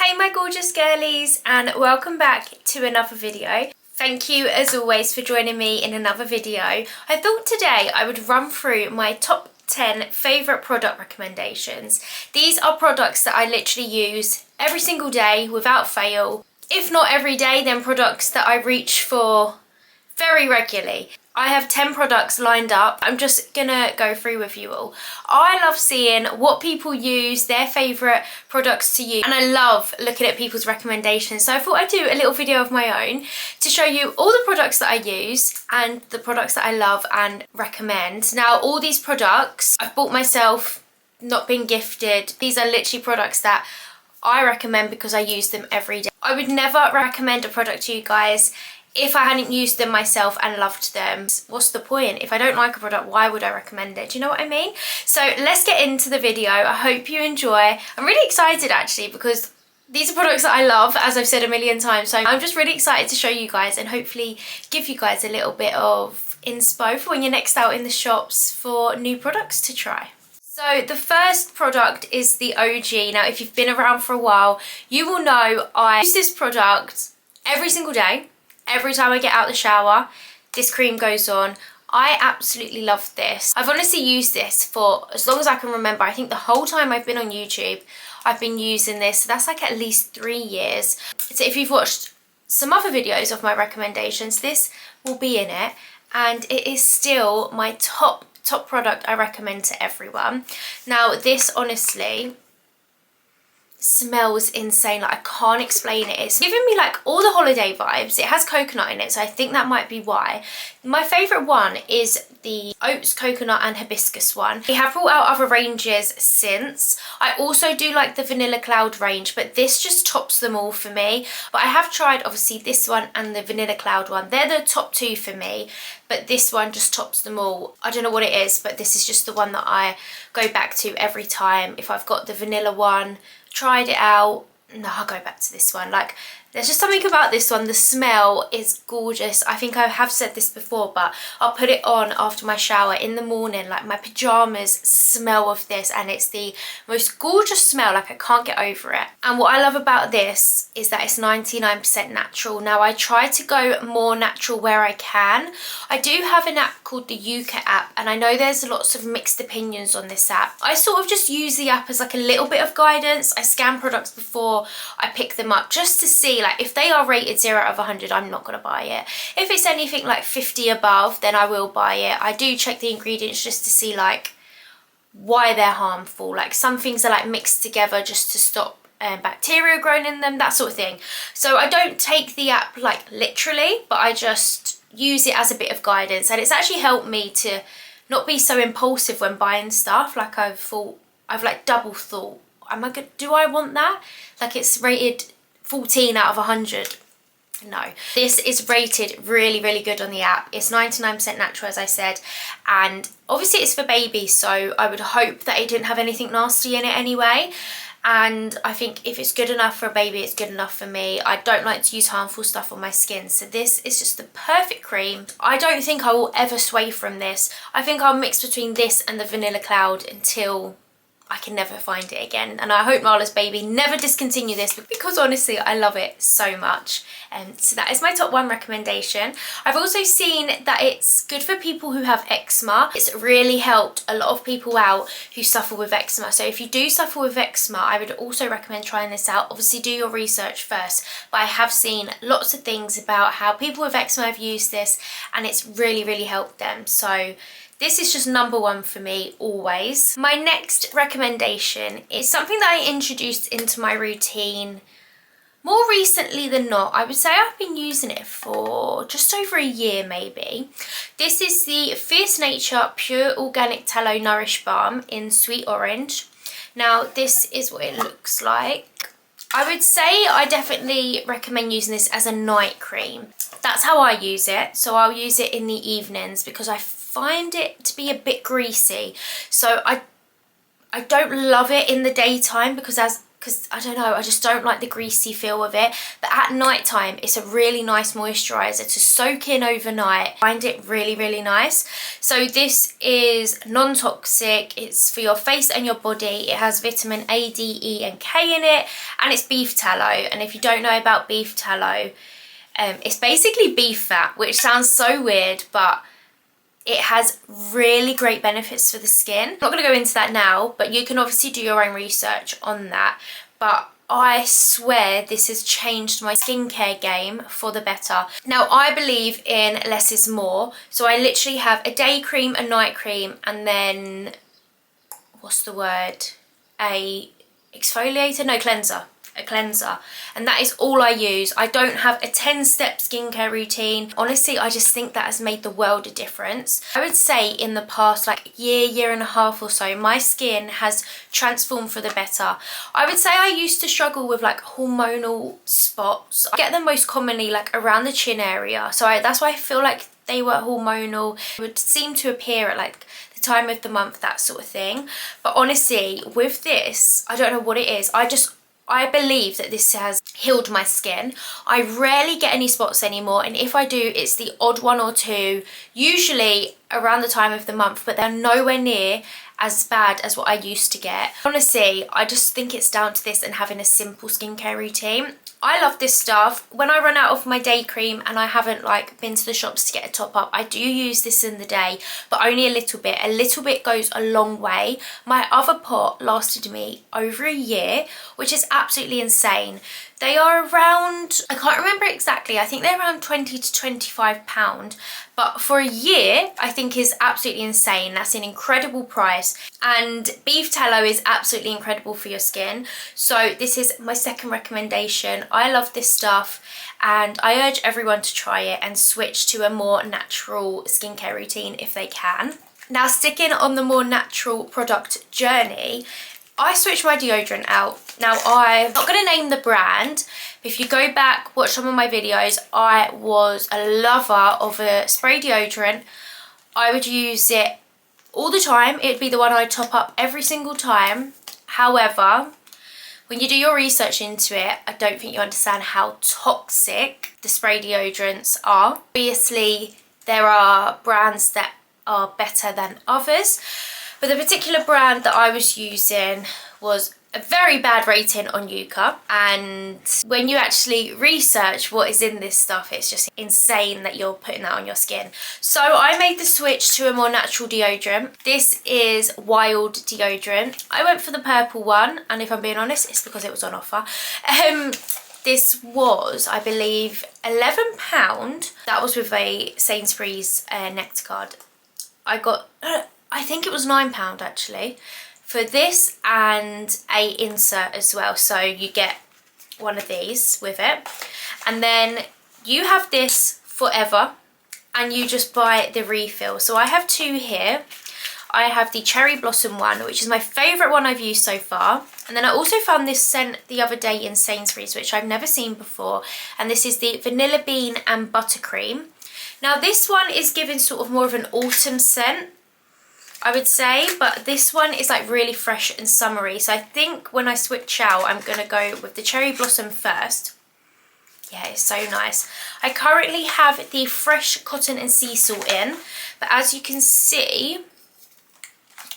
Hey my gorgeous girlies, and welcome back to another video. Thank you as always for joining me in another video. I thought today I would run through my top 10 favourite product recommendations. These are products that I literally use every single day without fail. If not every day, then products that I reach for very regularly. I have 10 products lined up. I'm just gonna go through with you all. I love seeing what people use, their favourite products to use, and I love looking at people's recommendations. So I thought I'd do a little video of my own to show you all the products that I use and the products that I love and recommend. Now, all these products I've bought myself, not been gifted. These are literally products that I recommend because I use them every day. I would never recommend a product to you guys if I hadn't used them myself and loved them. What's the point? If I don't like a product, why would I recommend it? Do you know what I mean? So let's get into the video. I hope you enjoy. I'm really excited actually because these are products that I love, as I've said a million times. So I'm just really excited to show you guys and hopefully give you guys a little bit of inspo for when you're next out in the shops for new products to try. So the first product is the OG. Now, if you've been around for a while, you will know I use this product every single day. Every time I get out the shower, this cream goes on. I absolutely love this. I've honestly used this for as long as I can remember. I think the whole time I've been on YouTube, I've been using this. So that's like at least 3 years. So if you've watched some other videos of my recommendations, this will be in it. And it is still my top product I recommend to everyone. Now, this honestly smells insane. Like, I can't explain it. It's giving me like all the holiday vibes. It has coconut in it, so I think that might be why. My favourite one is the oats, coconut and hibiscus one. They have brought out other ranges since. I also do like the vanilla cloud range, but this just tops them all for me. But I have tried obviously this one and the vanilla cloud one. They're the top two for me, but this one just tops them all. I don't know what it is, but this is just the one that I go back to every time. If I've got the vanilla one, tried it out, no, I'll go back to this one. Like, there's just something about this one. The smell is gorgeous. I think I have said this before, but I'll put it on after my shower in the morning. Like, my pajamas smell of this and it's the most gorgeous smell. Like, I can't get over it. And what I love about this is that it's 99% natural. Now, I try to go more natural where I can. I do have an app called the Yuka app, and I know there's lots of mixed opinions on this app. I sort of just use the app as like a little bit of guidance. I scan products before I pick them up just to see, like, if they are rated 0 out of 100, I'm not going to buy it. If it's anything like 50 above, then I will buy it. I do check the ingredients just to see like why they're harmful. Like, some things are like mixed together just to stop bacteria growing in them, that sort of thing. So I don't take the app like literally, but I just use it as a bit of guidance, and it's actually helped me to not be so impulsive when buying stuff. Like, I've like double thought, do I want that? Like, it's rated 14 out of 100. No, this is rated really, really good on the app. It's 99% natural, as I said, and obviously it's for babies, so I would hope that it didn't have anything nasty in it anyway. And I think if it's good enough for a baby, it's good enough for me. I don't like to use harmful stuff on my skin, so this is just the perfect cream. I don't think I will ever sway from this. I think I'll mix between this and the vanilla cloud until I can never find it again. And I hope Marla's baby never discontinue this, because honestly I love it so much. So that is my top 1 recommendation. I've also seen that it's good for people who have eczema. It's really helped a lot of people out who suffer with eczema. So if you do suffer with eczema, I would also recommend trying this out. Obviously do your research first, but I have seen lots of things about how people with eczema have used this and it's really, really helped them. So this is just number 1 for me always. My next recommendation is something that I introduced into my routine more recently than not. I would say I've been using it for just over a year maybe. This is the Fierce Nature Pure Organic Tallow Nourish Balm in Sweet Orange. Now, this is what it looks like. I would say I definitely recommend using this as a night cream. That's how I use it. So I'll use it in the evenings because I find it to be a bit greasy. So I don't love it in the daytime because because I don't know, I just don't like the greasy feel of it. But at night time, it's a really nice moisturiser to soak in overnight. I find it really, really nice. So this is non-toxic, it's for your face and your body. It has vitamin A, D, E and K in it, and it's beef tallow. And if you don't know about beef tallow, it's basically beef fat, which sounds so weird, but it has really great benefits for the skin. I'm not going to go into that now, but you can obviously do your own research on that. But I swear this has changed my skincare game for the better. Now, I believe in less is more. So I literally have a day cream, a night cream, and then, what's the word? A exfoliator? No, cleanser. A cleanser, and that is all I use. I don't have a 10-step skincare routine. Honestly, I just think that has made the world a difference. I would say in the past like year and a half or so, my skin has transformed for the better. I would say I used to struggle with like hormonal spots. I get them most commonly like around the chin area, so that's why I feel like they were hormonal. It would seem to appear at like the time of the month, that sort of thing. But honestly, with this, I don't know what it is. I believe that this has healed my skin. I rarely get any spots anymore, and if I do, it's the odd one or two, usually around the time of the month, but they're nowhere near as bad as what I used to get. Honestly, I just think it's down to this and having a simple skincare routine. I love this stuff. When I run out of my day cream and I haven't like been to the shops to get a top up, I do use this in the day, but only a little bit. A little bit goes a long way. My other pot lasted me over a year, which is absolutely insane. They are around, I can't remember exactly, I think they're around 20 to 25 pound, but for a year I think is absolutely insane. That's an incredible price, and beef tallow is absolutely incredible for your skin. So this is my second recommendation. I love this stuff, and I urge everyone to try it and switch to a more natural skincare routine if they can. Now, sticking on the more natural product journey, I switched my deodorant out. Now, I'm not going to name the brand, but if you go back, watch some of my videos, I was a lover of a spray deodorant. I would use it all the time. It'd be the one I'd top up every single time. However, when you do your research into it, I don't think you understand how toxic the spray deodorants are. Obviously, there are brands that are better than others, but the particular brand that I was using was a very bad rating on Yuka, and when you actually research what is in this stuff, it's just insane that you're putting that on your skin. So I made the switch to a more natural deodorant. This is Wild deodorant. I went for the purple one, and if I'm being honest, it's because it was on offer. This was, I believe, £11. That was with a Sainsbury's Nectar card. I got, I think it was £9 actually, for this and a insert as well. So you get one of these with it, and then you have this forever, and you just buy the refill. So I have two here. I have the Cherry Blossom one, which is my favourite one I've used so far. And then I also found this scent the other day in Sainsbury's, which I've never seen before. And this is the Vanilla Bean and Buttercream. Now this one is given sort of more of an autumn scent, I would say, but this one is like really fresh and summery. So I think when I switch out, I'm going to go with the Cherry Blossom first. Yeah, it's so nice. I currently have the Fresh Cotton and Sea Salt in, but as you can see,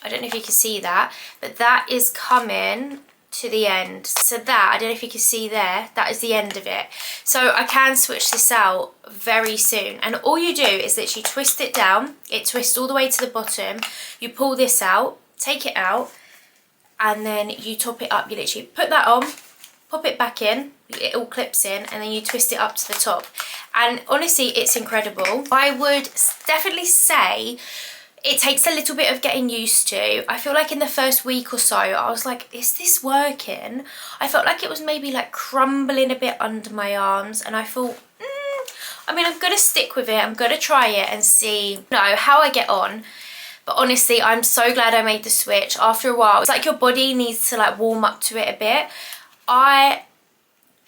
I don't know if you can see that, but that is coming to the end. So that, I don't know if you can see there, that is the end of it. So I can switch this out very soon, and all you do is literally twist it down. It twists all the way to the bottom. You pull this out, take it out, and then you top it up. You literally put that on, pop it back in, it all clips in, and then you twist it up to the top. And honestly, it's incredible. I would definitely say it takes a little bit of getting used to. I feel like in the first week or so, I was like, is this working? I felt like it was maybe like crumbling a bit under my arms, and I thought, I mean, I'm going to stick with it. I'm going to try it and see how I get on. But honestly, I'm so glad I made the switch. After a while, it's like your body needs to like warm up to it a bit. I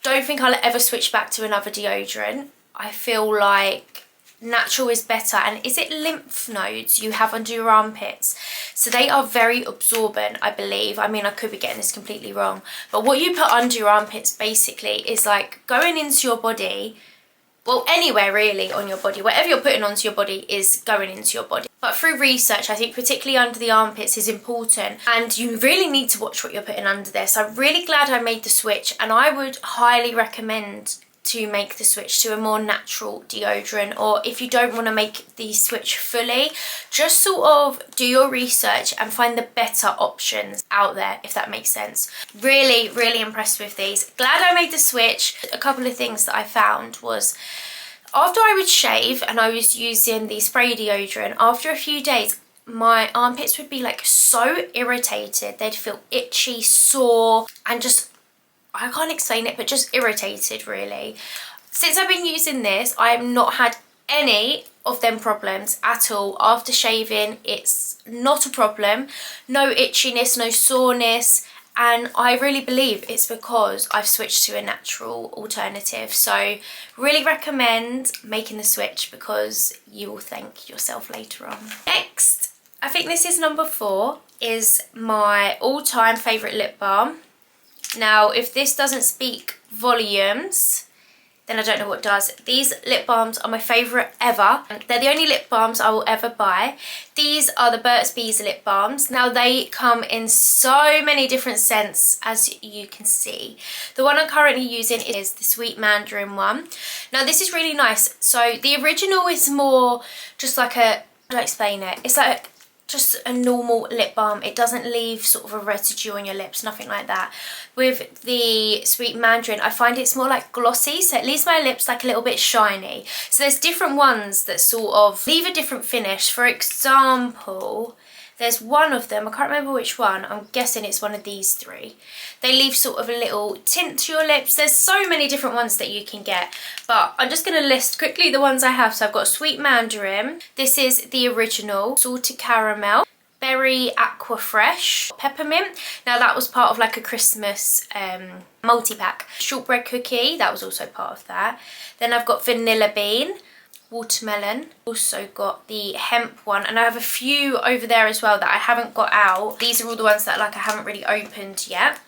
don't think I'll ever switch back to another deodorant. I feel like natural is better. And is it lymph nodes you have under your armpits? So they are very absorbent, I believe. I mean, I could be getting this completely wrong, but what you put under your armpits basically is like going into your body. Well, anywhere really on your body, whatever you're putting onto your body is going into your body. But through research, I think particularly under the armpits is important, and you really need to watch what you're putting under there. So I'm really glad I made the switch, and I would highly recommend to make the switch to a more natural deodorant. Or if you don't want to make the switch fully, just sort of do your research and find the better options out there, if that makes sense. Really, really impressed with these. Glad I made the switch. A couple of things that I found was, after I would shave and I was using the spray deodorant, after a few days my armpits would be like so irritated. They'd feel itchy, sore, and just, I can't explain it, but just irritated really. Since I've been using this, I have not had any of them problems at all. After shaving, it's not a problem. No itchiness, no soreness. And I really believe it's because I've switched to a natural alternative. So really recommend making the switch, because you will thank yourself later on. Next, I think this is number 4, is my all-time favourite lip balm. Now, if this doesn't speak volumes, then I don't know what does. These lip balms are my favourite ever. They're the only lip balms I will ever buy. These are the Burt's Bees lip balms. Now, they come in so many different scents, as you can see. The one I'm currently using is the Sweet Mandarin one. Now, this is really nice. So the original is more just like a, how do I explain it? It's like just a normal lip balm. It doesn't leave sort of a residue on your lips, nothing like that. With the Sweet Mandarin, I find it's more like glossy, so it leaves my lips like a little bit shiny. So there's different ones that sort of leave a different finish. For example, there's one of them, I can't remember which one, I'm guessing it's one of these 3. They leave sort of a little tint to your lips. There's so many different ones that you can get, but I'm just going to list quickly the ones I have. So I've got Sweet Mandarin, this is the original, Salted Caramel, Berry Aqua Fresh, Peppermint. Now that was part of like a Christmas multi-pack. Shortbread Cookie, that was also part of that. Then I've got Vanilla Bean, Watermelon, also got the hemp one, and I have a few over there as well that I haven't got out. These are all the ones that like I haven't really opened yet.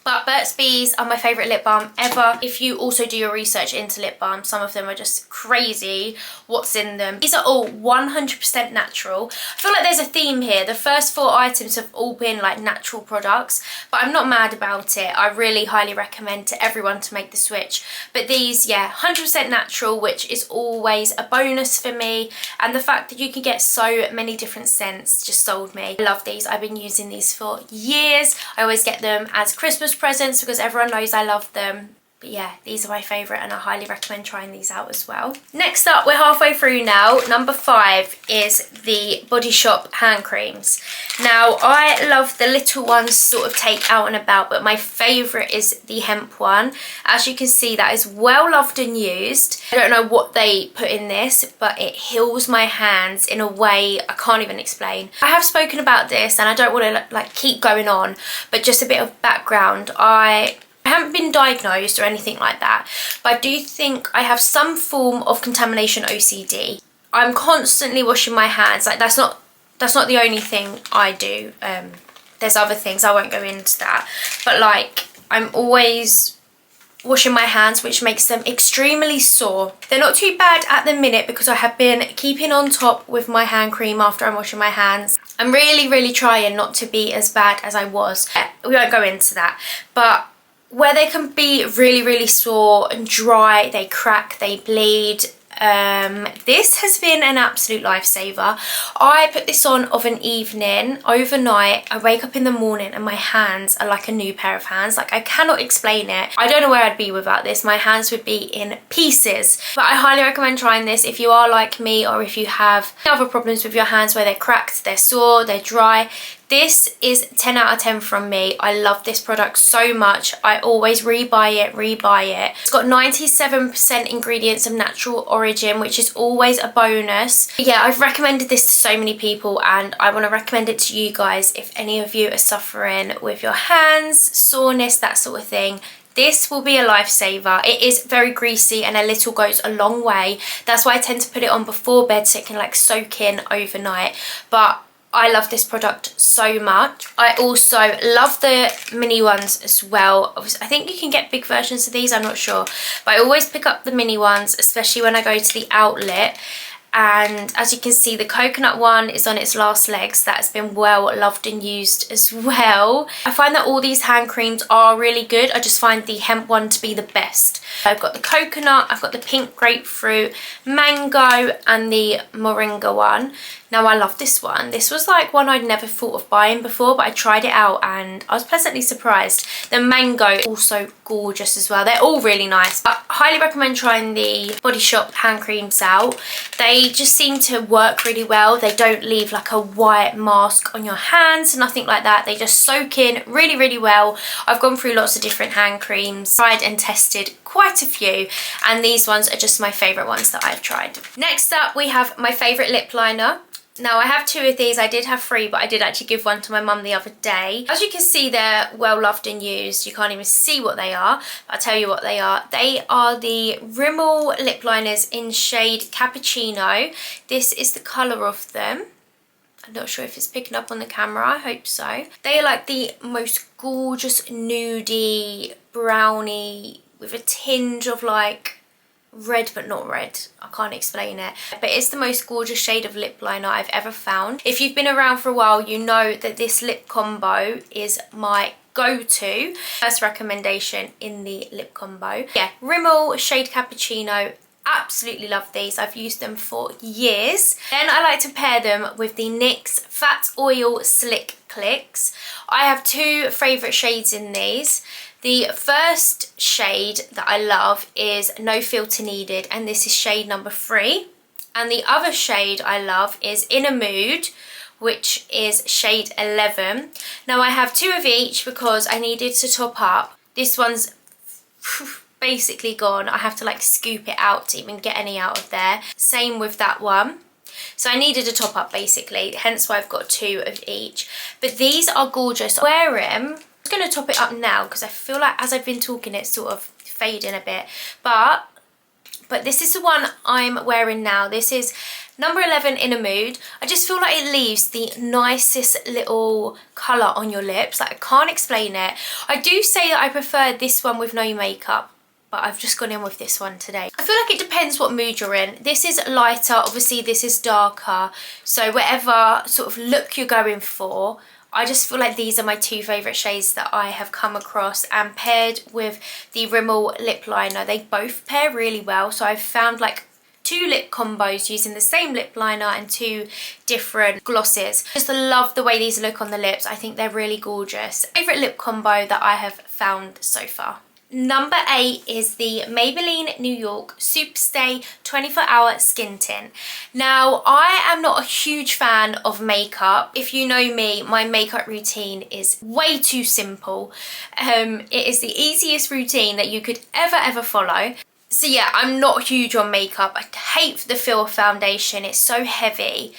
But Burt's Bees are my favourite lip balm ever. If you also do your research into lip balm, some of them are just crazy what's in them. These are all 100% natural. I feel like there's a theme here. The first 4 items have all been like natural products, but I'm not mad about it. I really highly recommend to everyone to make the switch. But these, yeah, 100% natural, which is always a bonus for me. And the fact that you can get so many different scents just sold me. I love these. I've been using these for years. I always get them as Christmas presents because everyone knows I love them. But yeah, these are my favourite, and I highly recommend trying these out as well. Next up, we're halfway through now. Number 5 is the Body Shop hand creams. Now, I love the little ones sort of take out and about, but my favourite is the hemp one. As you can see, that is well loved and used. I don't know what they put in this, but it heals my hands in a way I can't even explain. I have spoken about this, and I don't want to like keep going on, but just a bit of background. I haven't been diagnosed or anything like that, but I do think I have some form of contamination OCD. I'm constantly washing my hands. Like that's not the only thing I do. There's other things, I won't go into that, but like I'm always washing my hands, which makes them extremely sore. They're not too bad at the minute because I have been keeping on top with my hand cream after I'm washing my hands. I'm really trying not to be as bad as I was. We won't go into that, but where they can be really sore and dry, they crack, they bleed. This has been an absolute lifesaver. I put this on of an evening, overnight. I wake up in the morning and my hands are like a new pair of hands. Like I cannot explain it. I don't know where I'd be without this. My hands would be in pieces. But I highly recommend trying this if you are like me, or if you have other problems with your hands where they're cracked, they're sore, they're dry. This is 10 out of 10 from me. I love this product so much. I always rebuy it. It's got 97% ingredients of natural origin, which is always a bonus. But yeah, I've recommended this to so many people, and I want to recommend it to you guys. If any of you are suffering with your hands, soreness, that sort of thing, This will be a lifesaver. It is very greasy and a little goes a long way. That's why I tend to put it on before bed so it can like soak in overnight. But I love this product so much. I also love the mini ones as well. I think you can get big versions of these, I'm not sure. But I always pick up the mini ones, especially when I go to the outlet. And as you can see, the coconut one is on its last legs. That's been well loved and used as well. I find that all these hand creams are really good. I just find the hemp one to be the best. I've got the coconut, I've got the pink grapefruit, mango and the moringa one. Now I love this one. This was like one I'd never thought of buying before, but I tried it out and I was pleasantly surprised. The mango, also gorgeous as well. They're all really nice. I highly recommend trying the Body Shop hand creams out. They just seem to work really well. They don't leave like a white mask on your hands, nothing like that. They just soak in really, really well. I've gone through lots of different hand creams, tried and tested quite a few, and these ones are just my favourite ones that I've tried. Next up, we have my favourite lip liner. Now I have 2 of these. I did have 3, but I did actually give one to my mum the other day. As you can see, they're well loved and used. You can't even see what they are, but I'll tell you what they are. They are the Rimmel lip liners in shade Cappuccino. This is the colour of them. I'm not sure if it's picking up on the camera, I hope so. They are like the most gorgeous nudie brownie with a tinge of like red but not red. I can't explain it, but it's the most gorgeous shade of lip liner I've ever found. If you've been around for a while, you know that this lip combo is my go-to. First recommendation in the lip combo. Yeah, Rimmel shade Cappuccino. Absolutely love these. I've used them for years. Then I like to pair them with the NYX Fat Oil Slick Clicks. I have 2 favourite shades in these. The first shade that I love is No Filter Needed, and this is shade number 3. And the other shade I love is In a Mood, which is shade 11. Now I have 2 of each because I needed to top up. This one's basically gone. I have to like scoop it out to even get any out of there. Same with that one. So I needed a top up basically, hence why I've got 2 of each. But these are gorgeous. I wear them. I'm going to top it up now because I feel like as I've been talking it's sort of fading a bit. But this is the one I'm wearing now. This is number 11, In a Mood. I just feel like it leaves the nicest little colour on your lips. Like I can't explain it. I do say that I prefer this one with no makeup, but I've just gone in with this one today. I feel like it depends what mood you're in. This is lighter, obviously this is darker. So whatever sort of look you're going for, I just feel like these are my 2 favourite shades that I have come across, and paired with the Rimmel lip liner, they both pair really well. So I've found like 2 lip combos using the same lip liner and 2 different glosses. Just love the way these look on the lips. I think they're really gorgeous. Favourite lip combo that I have found so far. Number 8 is the Maybelline New York Superstay 24-Hour Skin Tint. Now, I am not a huge fan of makeup. If you know me, my makeup routine is way too simple. It is the easiest routine that you could ever follow. So yeah, I'm not huge on makeup. I hate the feel of foundation. It's so heavy.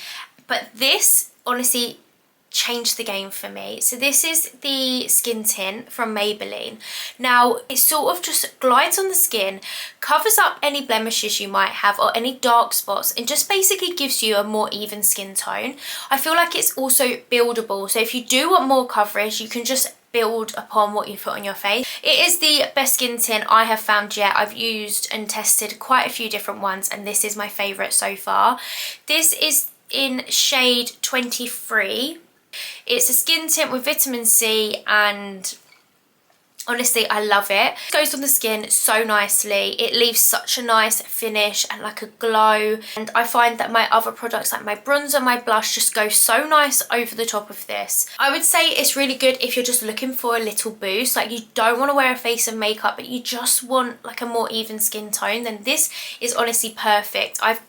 But this, honestly, changed the game for me. So this is the skin tint from Maybelline. Now it sort of just glides on the skin, covers up any blemishes you might have or any dark spots, and just basically gives you a more even skin tone. I feel like it's also buildable, so if you do want more coverage you can just build upon what you put on your face. It is the best skin tint I have found yet. I've used and tested quite a few different ones and this is my favourite so far. This is in shade 23. It's a skin tint with vitamin C and honestly I love it. It goes on the skin so nicely. It leaves such a nice finish and like a glow, and I find that my other products like my bronzer, my blush just go so nice over the top of this. I would say it's really good if you're just looking for a little boost, like you don't want to wear a face of makeup but you just want like a more even skin tone, then this is honestly perfect. I've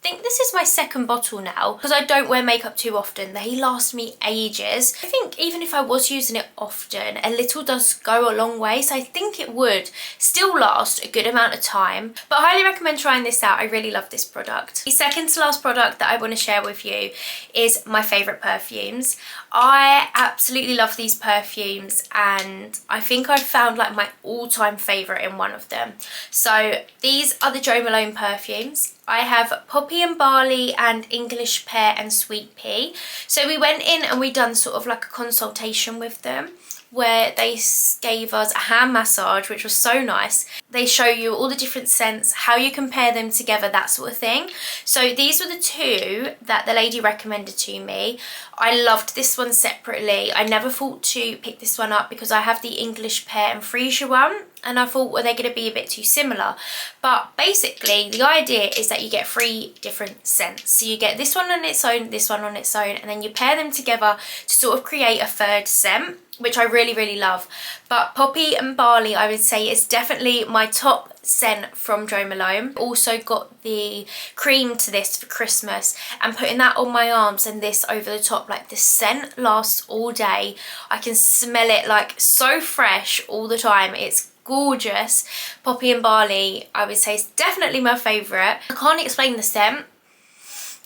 think this is my second bottle now because I don't wear makeup too often. They last me ages. I think even if I was using it often, a little does go a long way, so I think it would still last a good amount of time. But I highly recommend trying this out. I really love this product. The second to last product that I want to share with you is my favourite perfumes. I absolutely love these perfumes, and I think I've found like my all-time favourite in one of them. So these are the Jo Malone perfumes. I have Poppy and Barley and English Pear and Sweet Pea. So we went in and we done sort of like a consultation with them where they gave us a hand massage, which was so nice. They show you all the different scents, how you compare them together, that sort of thing. So these were the two that the lady recommended to me. I loved this one separately. I never thought to pick this one up because I have the English Pear and Freesia one, and I thought, well, they're going to be a bit too similar. But basically, the idea is that you get 3 different scents. So you get this one on its own, this one on its own, and then you pair them together to sort of create a third scent, which I really, really love. But Poppy and Barley, I would say, is definitely my top scent from Jo Malone. Also got the cream to this for Christmas, and putting that on my arms and this over the top, like the scent lasts all day. I can smell it like so fresh all the time. It's gorgeous. Poppy and Barley, I would say, is definitely my favourite. I can't explain the scent.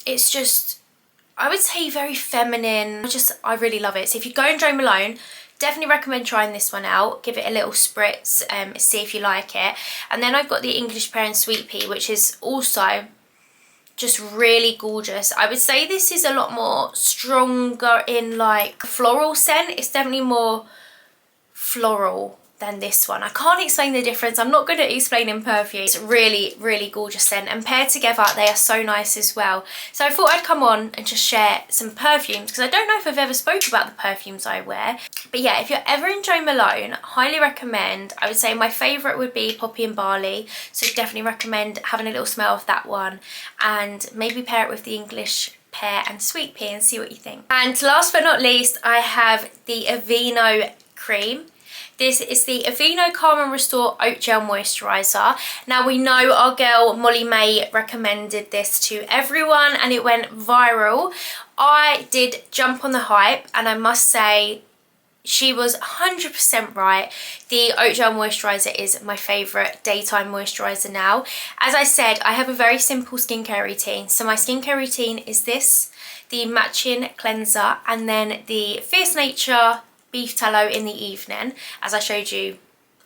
It's just, I would say, very feminine. I really love it. So if you go in Jo Malone, definitely recommend trying this one out. Give it a little spritz, see if you like it. And then I've got the English Pear and Sweet Pea, which is also just really gorgeous. I would say this is a lot more stronger in like floral scent. It's definitely more floral than this one. I can't explain the difference. I'm not good at explaining perfume. It's really, really gorgeous scent, and paired together they are so nice as well. So I thought I'd come on and just share some perfumes because I don't know if I've ever spoke about the perfumes I wear. But yeah, if you're ever in Jo Malone, highly recommend. I would say my favourite would be Poppy and Barley, so definitely recommend having a little smell of that one, and maybe pair it with the English Pear and Sweet Pea and see what you think. And last but not least, I have the Aveeno cream. This is the Aveeno Calm and Restore Oat Gel Moisturiser. Now we know our girl Molly May recommended this to everyone and it went viral. I did jump on the hype, and I must say she was 100% right. The Oat Gel Moisturiser is my favourite daytime moisturiser now. As I said, I have a very simple skincare routine. So my skincare routine is this, the matching cleanser, and then the Fierce Nature beef tallow in the evening, as I showed you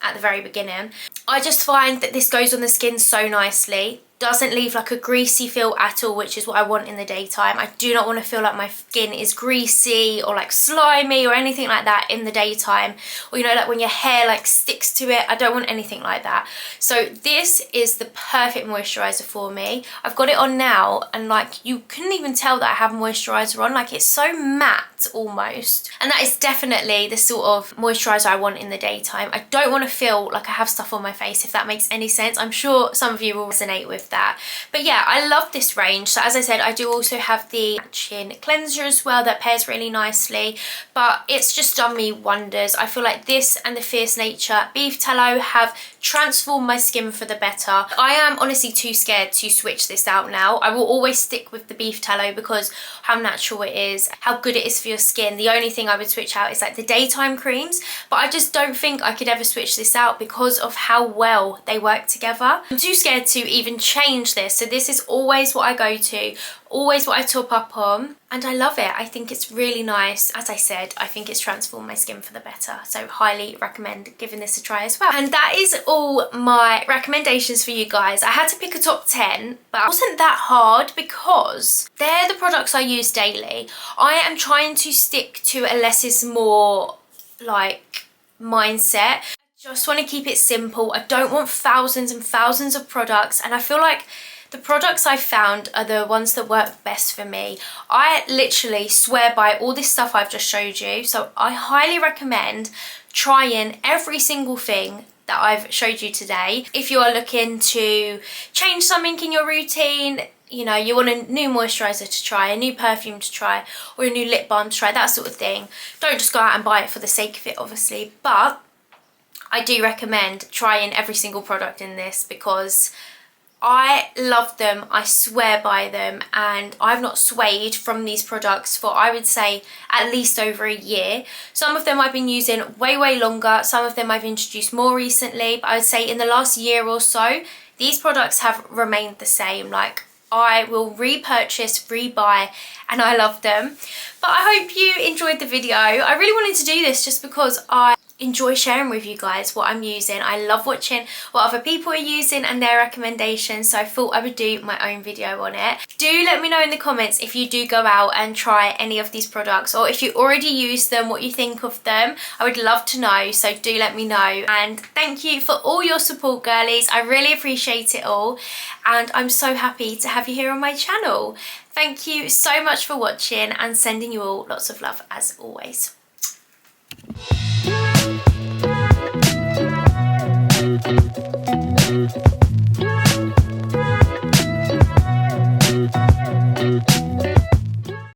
at the very beginning. I just find that this goes on the skin so nicely. Doesn't leave like a greasy feel at all, which is what I want in the daytime. I do not want to feel like my skin is greasy or like slimy or anything like that in the daytime. Or you know, like when your hair like sticks to it. I don't want anything like that. So this is the perfect moisturiser for me. I've got it on now, and like you couldn't even tell that I have moisturiser on. Like it's so matte almost. And that is definitely the sort of moisturiser I want in the daytime. I don't want to feel like I have stuff on my face, if that makes any sense. I'm sure some of you will resonate with that. But yeah, I love this range. So as I said, I do also have the chin cleanser as well that pairs really nicely, but it's just done me wonders. I feel like this and the Fierce Nature beef tallow have transformed my skin for the better. I am honestly too scared to switch this out now. I will always stick with the beef tallow because how natural it is, how good it is for your skin. The only thing I would switch out is like the daytime creams, but I just don't think I could ever switch this out because of how well they work together. I'm too scared to even change this, so this is always what I go to, always what I top up on, and I love it. I think it's really nice. As I said, I think it's transformed my skin for the better, so highly recommend giving this a try as well. And that is all my recommendations for you guys. I had to pick a top 10, but it wasn't that hard because they're the products I use daily. I am trying to stick to a less is more like mindset. Just want to keep it simple. I don't want thousands and thousands of products, and I feel like the products I've found are the ones that work best for me. I literally swear by all this stuff I've just showed you, so I highly recommend trying every single thing that I've showed you today. If you are looking to change something in your routine, you know, you want a new moisturiser to try, a new perfume to try, or a new lip balm to try, that sort of thing, don't just go out and buy it for the sake of it, obviously, but I do recommend trying every single product in this because I love them, I swear by them, and I've not swayed from these products for, I would say, at least over a year. Some of them I've been using way longer, some of them I've introduced more recently, but I would say in the last year or so, these products have remained the same. Like, I will repurchase, rebuy, and I love them. But I hope you enjoyed the video. I really wanted to do this just because I enjoy sharing with you guys what I'm using. I love watching what other people are using and their recommendations, so I thought I would do my own video on it. Do let me know in the comments if you do go out and try any of these products, or if you already use them, what you think of them. I would love to know, so do let me know. And thank you for all your support, girlies. I really appreciate it all, and I'm so happy to have you here on my channel. Thank you so much for watching, and sending you all lots of love as always. Thank you.